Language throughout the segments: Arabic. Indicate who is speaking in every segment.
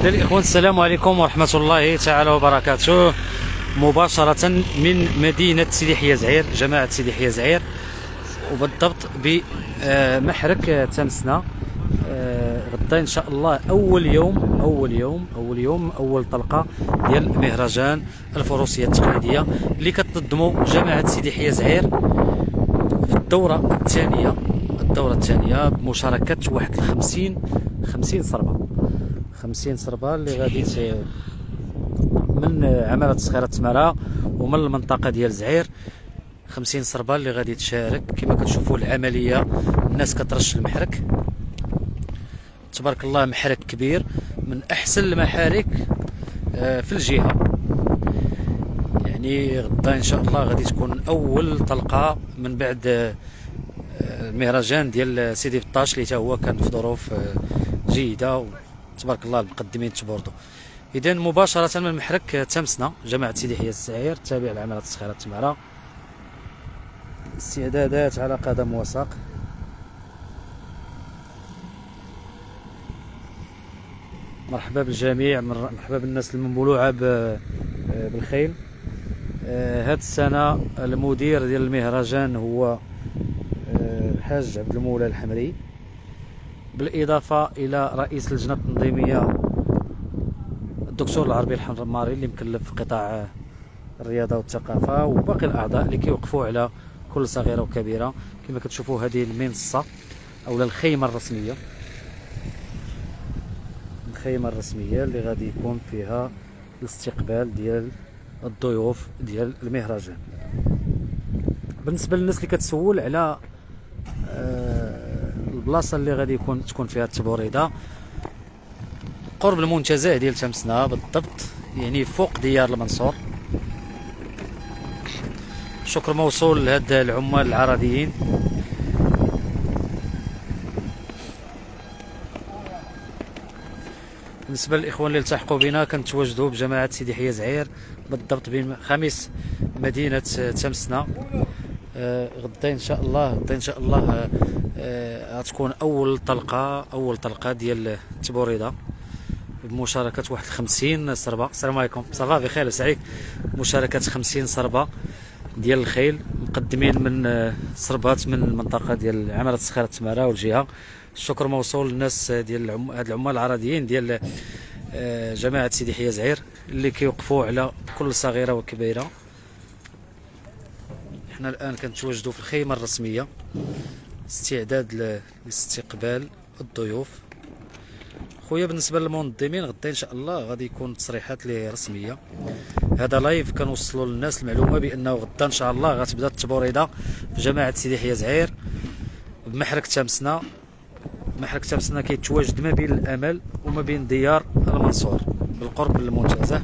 Speaker 1: إذا الإخوان السلام عليكم ورحمة الله تعالى وبركاته، مباشرة من مدينة سيدي حيا زعير، جماعة سيدي حيا زعير، وبالضبط بمحرك تمسنا. غدا إن شاء الله أول طلقة ديال مهرجان الفروسية التقليدية اللي كتنظمو جماعة سيدي حيا زعير في الدورة الثانية بمشاركة واحد 50 صربة اللي غادي من عمالة صخيرة تمارا ومن المنطقة ديال زعير. 50 صربة اللي غادي تشارك. كما كتشوفوا العملية الناس كترش المحرك، تبارك الله محرك كبير من أحسن المحارك في الجهة. يعني غدا إن شاء الله غادي تكون أول طلقة من بعد المهرجان ديال سيدي بطاش اللي تا هو كان في ظروف جيدة، تبارك الله المقدمين تبوردوا. إذا مباشرة من محرك تمسنا جماعة سيدي حيا الزعير تابع لعمالة صخيرة تمارا، استعدادات على قدم وساق. مرحبا بالجميع، مرحبا بالناس المنبلوعة بالخيل. هاد السنة المدير ديال المهرجان هو الحاج عبد المولى الحمري، بالإضافة إلى رئيس اللجنة التنظيمية الدكتور العربي الحمري اللي مكلف في قطاع الرياضة والثقافة، وباقي الأعضاء اللي كيوقفوا على كل صغيرة وكبيرة. كما كتشوفوا هذه المنصة أو الخيمة الرسمية اللي غادي يكون فيها الاستقبال ديال الضيوف ديال المهرجان. بالنسبة للناس اللي كتسول على البلاصة اللي غادي تكون فيها التبوريدة، قرب المنتزه ديال تمسنا بالضبط، يعني فوق ديار المنصور. شكر موصول لهاد العمال العرضيين. بالنسبة للإخوان اللي التحقوا بنا، كنتواجدوا بجماعة سيدي حيا زعير بالضبط بخميس مدينة تمسنا. غدا إن شاء الله غتكون أول طلقة ديال التبوريدة بمشاركة واحد 50 صربة. السلام عليكم، صافا بخير وسعيد. مشاركة 50 صربة ديال الخيل مقدمين من صربات من المنطقة ديال عمالة صخيرة تمارا والجهة. الشكر موصول للناس ديال هاد العمال العرضيين ديال جماعة سيدي حيا زعير اللي كيوقفوا على كل صغيرة وكبيرة. حنا الآن كنتواجدوا في الخيمة الرسمية استعداد لاستقبال الضيوف. خويا بالنسبة للمنظمين، غدا إن شاء الله غادي يكون تصريحات اللي رسمية. هذا لايف كنوصلوا للناس المعلومة بأنه غدا إن شاء الله غتبدا التبوريدة في جماعة سيدي حيا زعير بمحرك تمسنا. محرك تمسنا كيتواجد ما بين الأمل وما بين ديار المنصور بالقرب من المنتزه.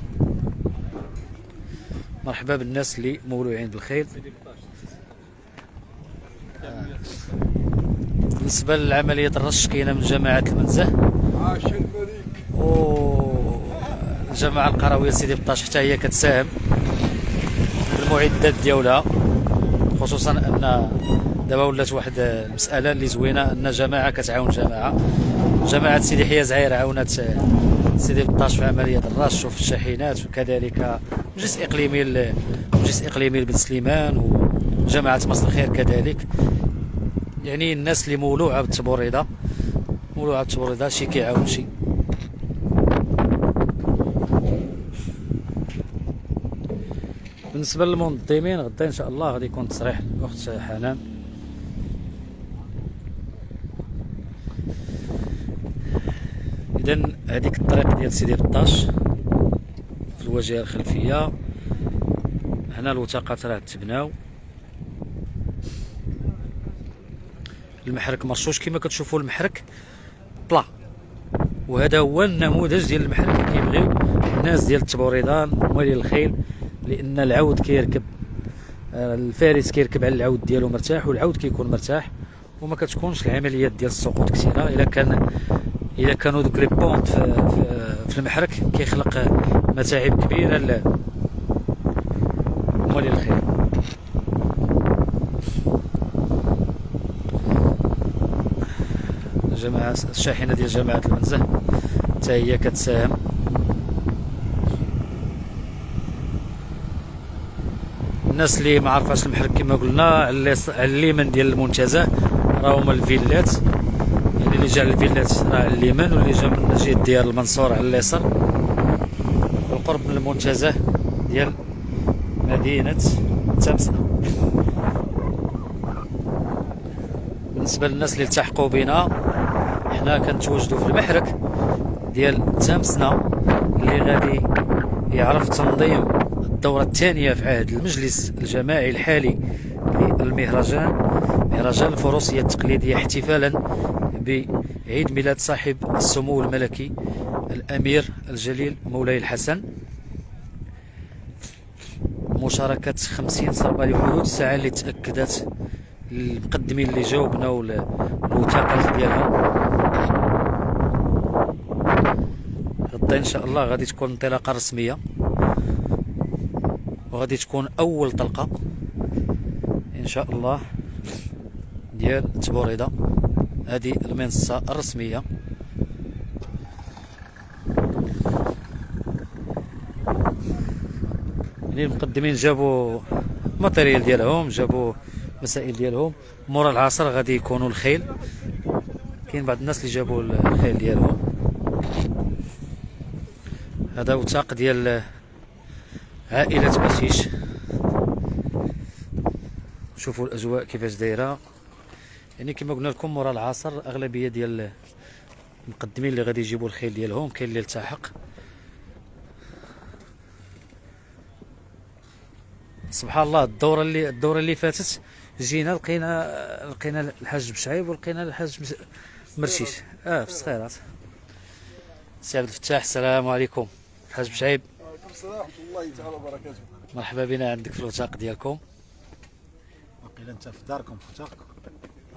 Speaker 1: مرحبا بالناس اللي مولوعين بالخيل. بالنسبة لعملية الرش كاينة من جماعة المنزه والجماعة القروية سيدي بطاش حتى هي كتساهم بالمعدات ديالها، خصوصا ان دابا ولات واحد المسألة اللي زوينة ان جماعة كتعاون جماعة سيدي حيا زعير عاونت سيدي بطاش في عملية الرش وفي الشاحنات، وكذلك مجلس اقليمي لبن سليمان وجماعة مصر الخير كذلك. يعني الناس اللي مولوعة بالتبوريدة شي كيعاون شي. بالنسبة للمنظمين غدا إن شاء الله غادي يكون تصريح الأخت حنان. إذن هذيك الطريق ديال سيدي بطاش في الواجهة الخلفية، هنا الوثاقات راه تبناو، المحرك مرشوش كما كتشوفوا، المحرك بلا. وهذا هو النموذج ديال المحرك اللي كيبغيو الناس ديال التبوريدة موالين الخيل، لان العود كيركب، الفارس كيركب على العود ديالو مرتاح والعود كيكون مرتاح، وما كتكونش العمليات ديال السقوط كثيره. الا كانوا دوك لي بونط في المحرك كيخلق متاعب كبيره موالين الخيل. جماعة الشاحنة ديال جماعة المنزه حتى هي كتساهم. الناس اللي ما عرفاش المحرك كما قلنا على اليمين ديال المنتزه راه هما الفيلات، يعني اللي جا على الفيلات راه على اليمين، واللي جا من جهه ديال المنصور على اليسار، بالقرب من المنتزه ديال مدينه تمسنا. بالنسبه للناس اللي التحقوا بنا، حنا كنتواجدوا في المحرك ديال تمسنا اللي غادي يعرف تنظيم الدورة الثانية في عهد المجلس الجماعي الحالي للمهرجان، مهرجان الفروسية التقليدية، احتفالا بعيد ميلاد صاحب السمو الملكي الأمير الجليل مولاي الحسن. مشاركة 50 صربة لحدود الساعة اللي تأكدت المقدمين اللي جاوبنا والوثائق ديالهم. غدا ان شاء الله غادي تكون انطلاقه رسميه، وغادي تكون اول طلقه ان شاء الله ديال تبوريده، هذه المنصه الرسميه. يعني المقدمين جابوا ماتيريال ديالهم، جابوا مسائل ديالهم. مورا العصر غادي يكونوا الخيل، كاين بعض الناس اللي جابوا الخيل ديالهم. هذا وثاق ديال عائلة بشيش. شوفوا الاجواء كيفاش دايره، يعني كما قلنا لكم مورا العصر اغلبيه ديال المقدمين اللي غادي يجيبوا الخيل ديالهم، كاين اللي التحق. سبحان الله، الدوره اللي فاتت جينا لقينا الحاج بشعيب ولقينا الحاج مرشيش في الصخيرات. سي عبد الفتاح، السلام عليكم. الحاج بشعيب،
Speaker 2: وعليكم السلام ورحمة الله تعالى وبركاته.
Speaker 1: مرحبا بنا عندك في الوثاق ديالكم.
Speaker 2: وقيلا انت في داركم في وثاقكم.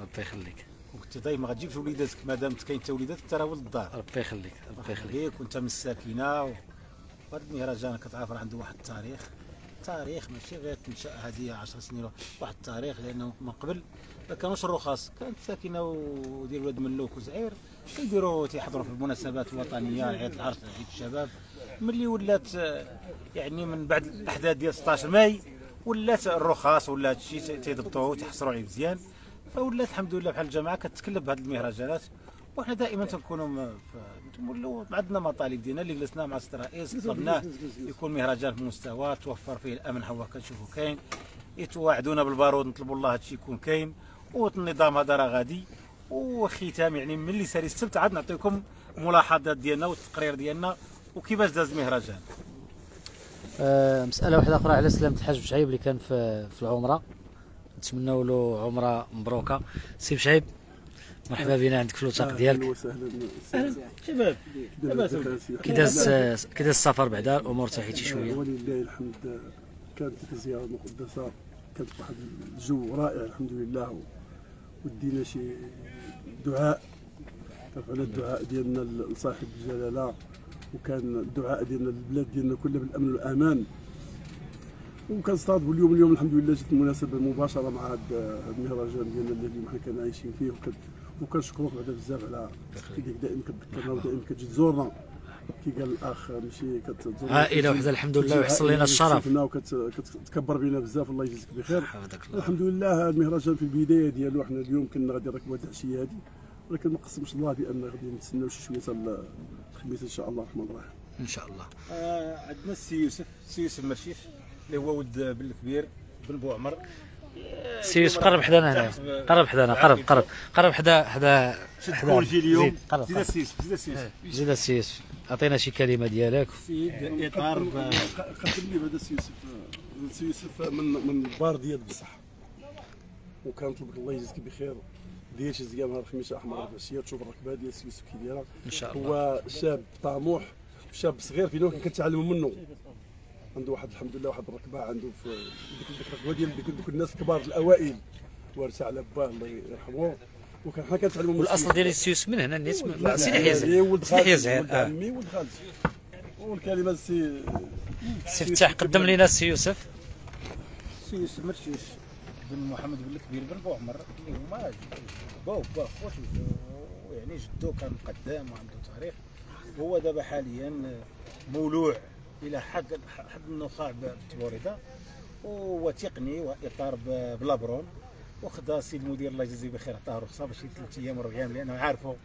Speaker 1: ربي يخليك.
Speaker 2: وكنت دايما ما غتجيبش وليداتك مادام كاين حتى وليدات انت راه ولد الدار.
Speaker 1: ربي يخليك، ربي يخليك.
Speaker 2: وانت من الساكنه وهذا المهرجان كتعرف راه عنده واحد التاريخ ماشي غير تنشا هذه 10 سنين، واحد التاريخ، لانه من قبل ما كانوش الرخص، كانت ساكنه وديال ولاد ملوك وزعير كيديروا تيحضروا في المناسبات الوطنيه، عيد العرس، عيد الشباب. ملي ولات يعني من بعد الاحداث ديال 16 ماي ولات الرخص ولا هادشي تيضبطوه وتحصروا عليه مزيان، فولات الحمد لله بحال الجماعه كتكلب بهذه المهرجانات. وحنا دائما تنكونوا نتمولوا عندنا مطالب ديالنا اللي جلسنا مع السيد الرئيس طلبناه يكون مهرجان في مستوى توفر فيه الامن، هو كنشوفوا كاين، يتواعدونا بالبارود نطلبوا الله هادشي يكون كاين، والنظام هذا راه غادي. وختام يعني ملي سالي السبت عاد نعطيكم ملاحظات ديالنا والتقرير ديالنا وكيفاش داز المهرجان.
Speaker 1: مسألة واحدة أخرى على سلامة الحاج بشعيب اللي كان في العمرة، نتمنوا له عمرة مبروكة. سي بشعيب، مرحبا بنا عندك في الوثاق ديالك.
Speaker 2: اهلا وسهلا شباب.
Speaker 1: كي داز السفر بعدا، الأمور تحيتي شوية؟
Speaker 3: ولله الحمد، كانت زيارة مقدسة، كانت واحد الجو رائع الحمد لله، ودينا شي دعاء، رفعنا الدعاء ديالنا لصاحب الجلالة، وكان الدعاء ديالنا للبلاد ديالنا كلها بالامن والامان. وكنستضيفوا اليوم الحمد لله جات المناسبه مباشره مع هذا المهرجان ديالنا اللي حنا كنا عايشين فيه، وكنشكروك بعدا بزاف على كيديك دائما كتذكرنا ودائما كتجي تزورنا. كي قال الاخ ماشي كتزورنا
Speaker 1: عائله وحده الحمد لله، ويحصل لنا الشرف
Speaker 3: وكتكبر بنا بزاف، الله يجزيك بخير. الحمد لله المهرجان في البدايه ديالو حنا اليوم كنا غادي نركبوا هذه العشيه هذه، ولكن ما قسمش الله بان غادي نتسناو شي شويه حتى الخميس ان شاء الله الرحمن الرحيم.
Speaker 1: ان شاء الله.
Speaker 2: عندنا السي يوسف مرشيش اللي هو ولد بن الكبير بن بوعمر.
Speaker 1: سي يوسف قرب حدانا هنا، قرب حدانا، قرب حدا
Speaker 2: تكونجي اليوم.
Speaker 1: زيد زيد السي يوسف، عطينا شي كلمه ديالك.
Speaker 2: سيد اطار
Speaker 3: قدم لي هذا السي يوسف من البار ديال بصح، وكنطلبك الله يجزيك بخير دير شي زيام نهار الخميس احمر العشيه تشوف الركبه ديال السي يوسف كي دايره
Speaker 1: ان شاء الله.
Speaker 3: هو شاب طموح، شاب صغير فينا كنتعلموا منه، عنده واحد الحمد لله واحد الركبه، عنده في ديك الركبه ديال دوك الناس الكبار الاوائل، وارث على باه الله يرحمه، وكان حنا كنتعلموا منه.
Speaker 1: والاصل ديال السي يوسف من هنا الناس من سيدي يحيى زعير.
Speaker 3: ولد عمي ولد خالتي. والكلمه السي
Speaker 1: فتاح قدم لنا السي يوسف.
Speaker 2: السي يوسف مرشيش بن محمد بن الكبير بن بوعمر اللي هما با خوت، يعني جدو كان قدام وعنده تاريخ. هو دابا حاليا مولوع الى حد النخاع بتبوريده، وهو تقني واطار بلابرون، وخدا السيد المدير الله يجزيه بخير عطاه رخصه باش 3 ايام 4 ايام لانه عارفه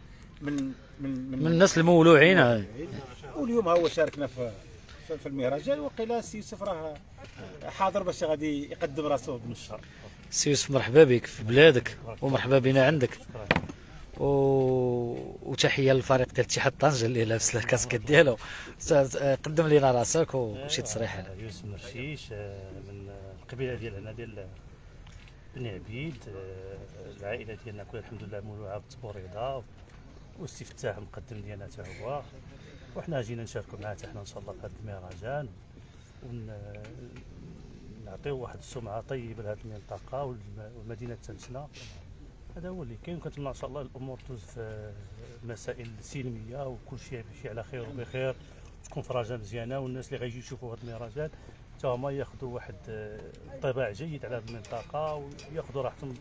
Speaker 2: من
Speaker 1: الناس المولوعين.
Speaker 2: واليوم هو شاركنا في المهرجان، وقيل السي يوسف راه حاضر باش غادي يقدم راسه بالنشر.
Speaker 1: سي يوسف مرحبا بك في بلادك ومرحبا بنا عندك، وتحيه للفريق ديال اتحاد طنجة اللي لابس الكاسكيت ديالو. قدم لنا راسك وشي تصريح.
Speaker 4: يوسف مرشيش من القبيله ديال هنا ديال بني عبيد. العائله ديالنا كلها الحمد لله مولوعه بالتبوريضه، والاستفتاح مقدم ديالنا حتى هو، وحنا جينا نشاركوا معاه حتى حنا ان شاء الله في هذا المهرجان، ونعطيو واحد السمعه طيبه لهذه المنطقه ومدينه تمسنا. هذا هو اللي كاين. كنتمنى ان شاء الله الامور توز في مسائل سلميه وكل شيء يمشي على خير وبخير، تكون فرجه مزيانه، والناس اللي غيجيو يشوفوا هذا المهرجان حتى هما ياخذوا واحد انطباع جيد على هذه المنطقه، وياخذوا راحتهم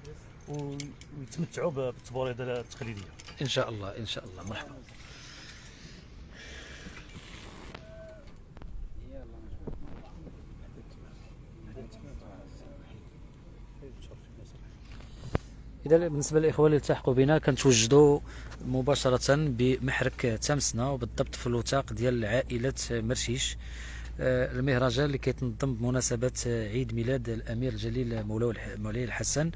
Speaker 4: ويتمتعوا بالتبوريضه التقليديه
Speaker 1: ان شاء الله. ان شاء الله. مرحبا. إذا بالنسبة للإخوة اللي التحقوا بنا كنتوجدوا مباشرة بمحرك تمسنا، وبالضبط في الوثاق ديال عائلة مرشيش. المهرجان اللي كيتنظم بمناسبة عيد ميلاد الأمير الجليل مولاي الحسن.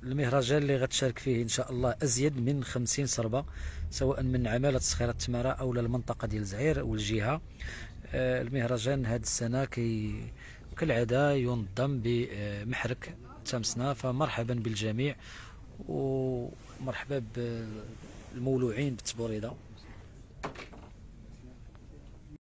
Speaker 1: المهرجان اللي غتشارك فيه إن شاء الله أزيد من 50 صربة، سواء من عمالة صخيرة التمارة أو المنطقة ديال زعير والجهة. المهرجان هذه السنة كالعادة ينظم بمحرك تمسنا، فمرحبا بالجميع ومرحبا بالمولوعين بالتبوريضه.